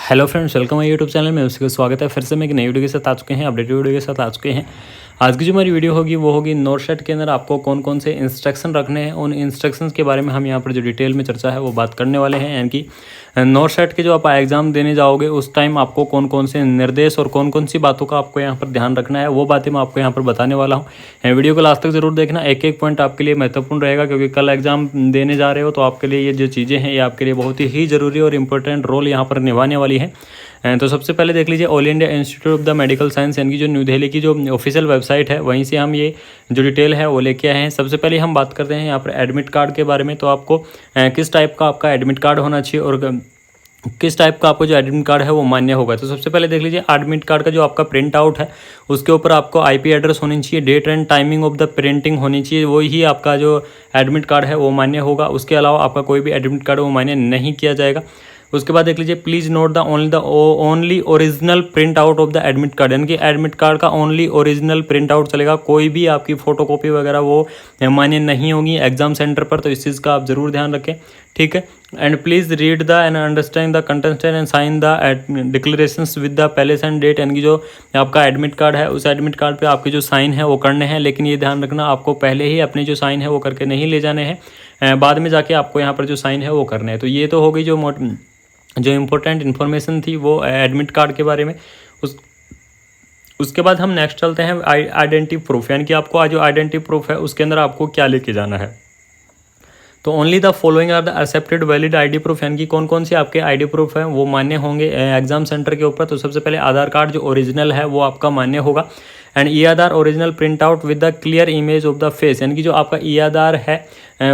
Hello friends, welcome है YouTube channel में। उसका स्वागत है। फिर से मैं एक नई वीडियो के साथ आ चुके हैं, अपडेटेड वीडियो के साथ आ चुके हैं। आज की जो हमारी वीडियो होगी वो होगी नोटशेट के अंदर आपको कौन कौन से इंस्ट्रक्शन रखने हैं। उन इंस्ट्रक्शंस के बारे में हम यहाँ पर जो डिटेल में चर्चा है वो बात करने वाले हैं। यानी कि नोटशेट के जो आप एग्जाम देने जाओगे उस टाइम आपको कौन कौन से निर्देश और कौन कौन सी बातों का आपको यहाँ पर ध्यान रखना है, वो बातें मैं आपको यहाँ पर बताने वाला हूँ। वीडियो को लास्ट तक जरूर देखना, एक एक पॉइंट आपके लिए महत्वपूर्ण रहेगा, क्योंकि कल एग्जाम देने जा रहे हो तो आपके लिए ये जो चीज़ें हैं ये आपके लिए बहुत ही ज़रूरी और इंपॉर्टेंट रोल यहाँ पर निभाने वाली है। तो सबसे पहले देख लीजिए, all India institute of the medical science यानी कि जो न्यू दिल्ली की जो ऑफिशियल वेबसाइट है वहीं से हम ये जो डिटेल है वो लेके आए हैं। सबसे पहले हम बात करते हैं यहाँ पर एडमिट कार्ड के बारे में। तो आपको किस टाइप का आपका एडमिट कार्ड होना चाहिए और किस टाइप का आपको जो एडमिट कार्ड है वो मान्य होगा। तो सबसे पहले देख लीजिए, एडमिट कार्ड का जो आपका प्रिंट आउट है उसके ऊपर आपको आईपी एड्रेस होनी चाहिए, date and timing of the printing होनी चाहिए, वो ही आपका जो एडमिट कार्ड है वो मान्य होगा। उसके अलावा आपका कोई भी एडमिट कार्ड वो मान्य नहीं किया जाएगा। उसके बाद देख लीजिए, please note the only original print out of the admit card, यानी कि एडमिट कार्ड का ओनली ओरिजिनल प्रिंट आउट चलेगा, कोई भी आपकी फोटोकॉपी वगैरह वो मान्य नहीं होगी एग्जाम सेंटर पर। तो इस चीज़ का आप जरूर ध्यान रखें, ठीक है। And please read the and understand the content and sign the declarations with the place and date, यानी कि जो आपका एडमिट कार्ड है उस एडमिट कार्ड पे आपके जो साइन है वो करने हैं। लेकिन ये ध्यान रखना, आपको पहले ही अपने जो साइन है वो करके नहीं ले जाने हैं, बाद में जाके आपको यहाँ पर जो साइन है वो करने हैं। तो ये तो हो गई जो इम्पोर्टेंट इन्फॉर्मेशन थी वो एडमिट कार्ड के बारे में। उसके बाद हम नेक्स्ट चलते हैं आइडेंटिटी प्रूफ, यानी कि आपको जो आइडेंटिटी प्रूफ है उसके अंदर आपको क्या लेके जाना है। तो only the following are the accepted valid ID proof, यानी कि कौन कौन सी आपके आईडी प्रूफ हैं वो मान्य होंगे एग्जाम सेंटर के ऊपर। तो सबसे पहले आधार कार्ड जो ओरिजिनल है वो आपका मान्य होगा। And E Aadhaar original print out with the clear image of the face, यानी कि जो आपका ई आधार है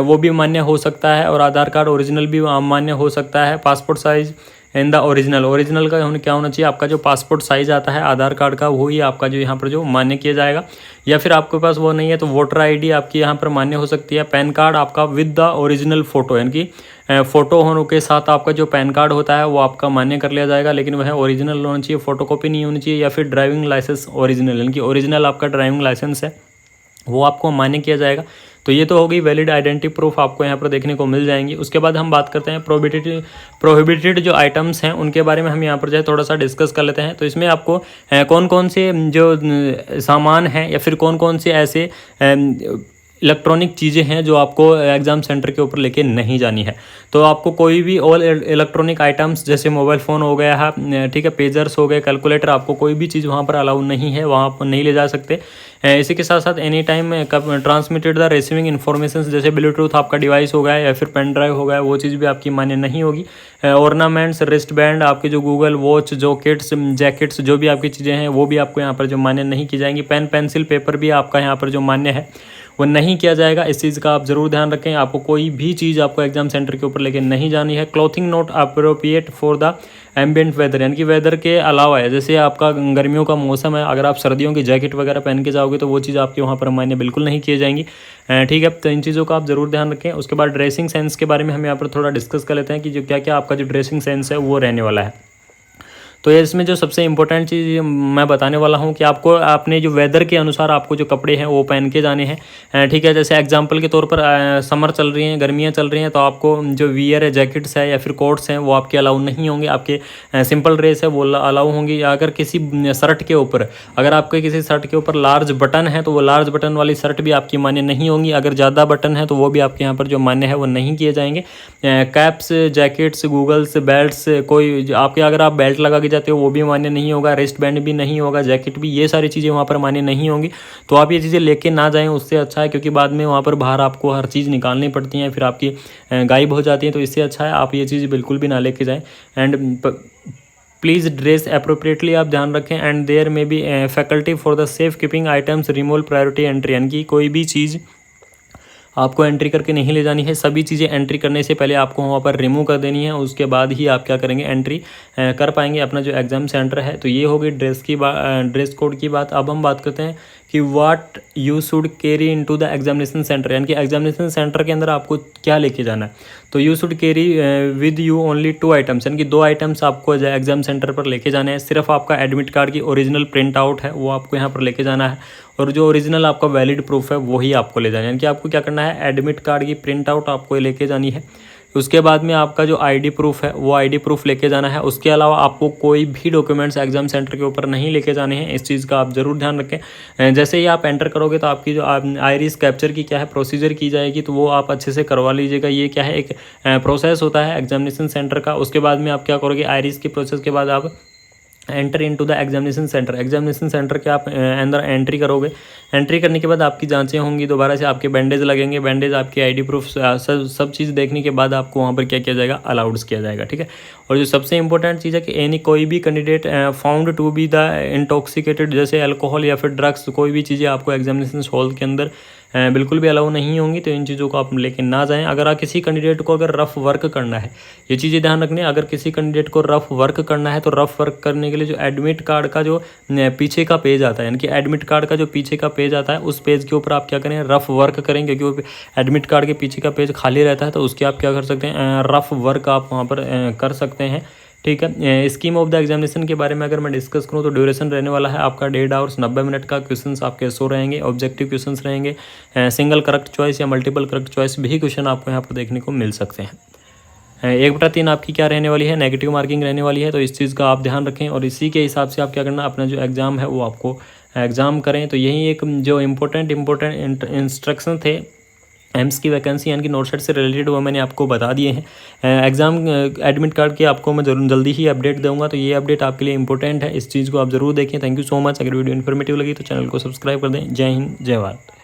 वो भी मान्य हो सकता है और आधार कार्ड ओरिजिनल भी मान्य हो सकता है। Passport size in the original का क्या होना चाहिए, आपका जो पासपोर्ट साइज आता है आधार कार्ड का वही आपका जो यहाँ पर जो मान्य किया जाएगा। या फिर आपके पास वो नहीं है तो वोटर आईडी आपकी यहाँ पर मान्य हो सकती है। पैन कार्ड आपका विद द ओरिजिनल फोटो, यानी कि फोटो होने के साथ आपका जो पैन कार्ड होता है वो आपका मान्य कर लिया जाएगा, लेकिन वह ओरिजिनल होना चाहिए, फोटोकॉपी नहीं होनी चाहिए। या फिर ड्राइविंग लाइसेंस ओरिजिनल, यानी कि ओरिजिनल आपका ड्राइविंग लाइसेंस है वो आपको मान्य किया जाएगा। तो ये तो हो गई वैलिड आइडेंटिटी प्रूफ, आपको यहाँ पर देखने को मिल जाएंगी। उसके बाद हम बात करते हैं प्रोहिबिटेड जो आइटम्स हैं उनके बारे में हम यहाँ पर जो है थोड़ा सा डिस्कस कर लेते हैं। तो इसमें आपको कौन कौन से जो सामान हैं या फिर कौन कौन से ऐसे इलेक्ट्रॉनिक चीज़ें हैं जो आपको एग्जाम सेंटर के ऊपर लेके नहीं जानी है। तो आपको कोई भी ऑल इलेक्ट्रॉनिक आइटम्स जैसे मोबाइल फ़ोन हो गया है, ठीक है, पेजर्स हो गए, कैलकुलेटर, आपको कोई भी चीज़ वहाँ पर अलाउ नहीं है, वहाँ पर नहीं ले जा सकते। इसी के साथ साथ any time transmitted the receiving information, जैसे ब्लूटूथ आपका डिवाइस हो गया या फिर पेन ड्राइव हो गया, वो चीज़ भी आपकी मान्य नहीं होगी। ऑर्नामेंट्स, रिस्ट बैंड, आपके जो गूगल वॉच, जो किट्स, जैकेट्स, जो भी आपकी चीज़ें हैं वो भी आपको यहाँ पर जो मान्य नहीं की जाएंगी। पेन, पेंसिल, पेपर भी आपका यहाँ पर जो मान्य है वो नहीं किया जाएगा। इस चीज़ का आप जरूर ध्यान रखें, आपको कोई भी चीज़ आपको एग्जाम सेंटर के ऊपर लेके नहीं जानी है। Clothing not appropriate for the ambient weather, यानी कि वेदर के अलावा है, जैसे आपका गर्मियों का मौसम है, अगर आप सर्दियों की जैकेट वगैरह पहन के जाओगे तो वो चीज़ आपके वहाँ पर मान्य बिल्कुल नहीं किए जाएंगी, ठीक है। तो इन चीज़ों का आप जरूर ध्यान रखें। उसके बाद ड्रेसिंग सेंस के बारे में हम यहाँ पर थोड़ा डिस्कस कर लेते हैं कि जो क्या क्या आपका जो ड्रेसिंग सेंस है वो रहने वाला है। तो इसमें जो सबसे इंपॉर्टेंट चीज़ मैं बताने वाला हूँ कि आपको अपने जो वेदर के अनुसार आपको जो कपड़े हैं वो पहन के जाने हैं, ठीक है। जैसे एग्जांपल के तौर पर समर चल रही हैं, गर्मियाँ चल रही हैं, तो आपको जो वियर है, जैकेट्स है या फिर कोट्स हैं वो आपके अलाउ नहीं होंगे। आपके सिंपल ड्रेस है वो अलाउ होंगी। अगर किसी शर्ट के ऊपर, अगर आपके किसी शर्ट के ऊपर लार्ज बटन है तो वो लार्ज बटन वाली शर्ट भी आपकी मान्य नहीं होंगी। अगर ज़्यादा बटन है तो वो भी आपके यहाँ पर जो मान्य है वो नहीं किए जाएंगे। कैप्स, जैकेट्स, गूगल्स, बेल्ट्स, कोई आपके अगर आप बेल्ट लगा जाते हो वो भी मान्य नहीं होगा, रिस्ट बैंड भी नहीं होगा, जैकेट भी, ये सारी चीज़ें वहाँ पर मान्य नहीं होंगी। तो आप ये चीज़ें लेके ना जाएं, उससे अच्छा है, क्योंकि बाद में वहाँ पर बाहर आपको हर चीज़ निकालनी पड़ती है, फिर आपकी गायब हो जाती है। तो इससे अच्छा है आप ये चीज़ बिल्कुल भी ना लेके जाएं। एंड प्लीज़ ड्रेस अप्रोप्रिएटली, आप ध्यान रखें। And there may be faculty for the safekeeping items removal priority entry, यानी कि कोई भी चीज़ आपको एंट्री करके नहीं ले जानी है। सभी चीज़ें एंट्री करने से पहले आपको वहाँ पर रिमूव कर देनी है, उसके बाद ही आप क्या करेंगे, एंट्री कर पाएंगे अपना जो एग्ज़ाम सेंटर है। तो ये हो गई ड्रेस कोड की बात। अब हम बात करते हैं कि what you should carry into the examination centre, यानी कि एग्जामिनेशन सेंटर के अंदर आपको क्या लेके जाना है। तो you should carry with you only 2 items, यानी कि 2 आइटम्स आपको एग्जाम सेंटर पर लेके जाने हैं। सिर्फ आपका एडमिट कार्ड की ओरिजिनल प्रिंट आउट है वो आपको यहाँ पर लेके जाना है, और जो ओरिजिनल आपका वैलिड प्रूफ है वही आपको ले जाना है। यानी कि आपको क्या करना है, एडमिट कार्ड की प्रिंट आउट आपको लेके जानी है, उसके बाद में आपका जो आईडी प्रूफ है वो आईडी प्रूफ लेके जाना है। उसके अलावा आपको कोई भी डॉक्यूमेंट्स एग्जाम सेंटर के ऊपर नहीं लेके जाने हैं, इस चीज़ का आप ज़रूर ध्यान रखें। जैसे ही आप एंटर करोगे तो आपकी जो आइरिस कैप्चर की क्या है प्रोसीजर की जाएगी, तो वो आप अच्छे से करवा लीजिएगा। ये क्या है, एक प्रोसेस होता है एग्जामिनेशन सेंटर का। उसके बाद में आप क्या करोगे, आइरिस की प्रोसेस के बाद आप enter into the examination centre. Examination centre के आप अंदर एंट्री करोगे। एंट्री करने के बाद आपकी जांचें होंगी, दोबारा से आपके बैंडेज लगेंगे। बैंडेज, आपकी आईडी प्रूफ, सब चीज़ देखने के बाद आपको वहाँ पर क्या किया जाएगा, अलाउड्स किया जाएगा। ठीक है। और जो सबसे इंपॉर्टेंट चीज़ है कि एनी कोई भी candidate found to be the intoxicated, जैसे अल्कोहल या फिर ड्रग्स, कोई भी चीज़ें आपको एग्जामिनेशन हॉल के अंदर बिल्कुल भी अलाउ नहीं होंगी, तो इन चीज़ों को आप लेके ना जाएं। अगर आप किसी कैंडिडेट को अगर रफ वर्क करना है, ये चीज़ें ध्यान रखनी है, अगर किसी कैंडिडेट को रफ वर्क करना है तो रफ वर्क करने के लिए जो एडमिट कार्ड का जो पीछे का पेज आता है, यानी कि एडमिट कार्ड का जो पीछे का पेज आता है, उस पेज के ऊपर आप क्या करें, रफ वर्क करेंगे। क्योंकि एडमिट कार्ड के पीछे का पेज खाली रहता है, तो उसके आप क्या कर सकते हैं, रफ वर्क आप वहाँ पर कर सकते हैं। ठीक है। स्कीम ऑफ द एग्जामिनेशन के बारे में अगर मैं डिस्कस करूँ तो ड्यूरेशन रहने वाला है आपका 1.5 आवर्स 90 मिनट का। क्वेश्चंस आपके 100 रहेंगे, ऑब्जेक्टिव क्वेश्चंस रहेंगे, सिंगल करेक्ट चॉइस या मल्टीपल करेक्ट चॉइस भी क्वेश्चन आपको यहाँ पर देखने को मिल सकते हैं। 1/3 आपकी क्या रहने वाली है, नेगेटिव मार्किंग रहने वाली है, तो इस चीज़ का आप ध्यान रखें। और इसी के हिसाब से आप क्या करना, अपना जो एग्ज़ाम है वो आपको एग्ज़ाम करें। तो यही एक जो इम्पोर्टेंट इंस्ट्रक्शन थे एम्स की वैकेंसी यानी कि नोटसेट से रिलेटेड, वो मैंने आपको बता दिए हैं। एग्ज़ाम एडमिट कार्ड के आपको मैं जल्दी ही अपडेट दूंगा, तो ये अपडेट आपके लिए इंपॉर्टेंट है, इस चीज़ को आप ज़रूर देखें। Thank you so much. अगर वीडियो इन्फॉर्मेटिव लगी तो चैनल को सब्सक्राइब कर दें। जय हिंद, जय भारत।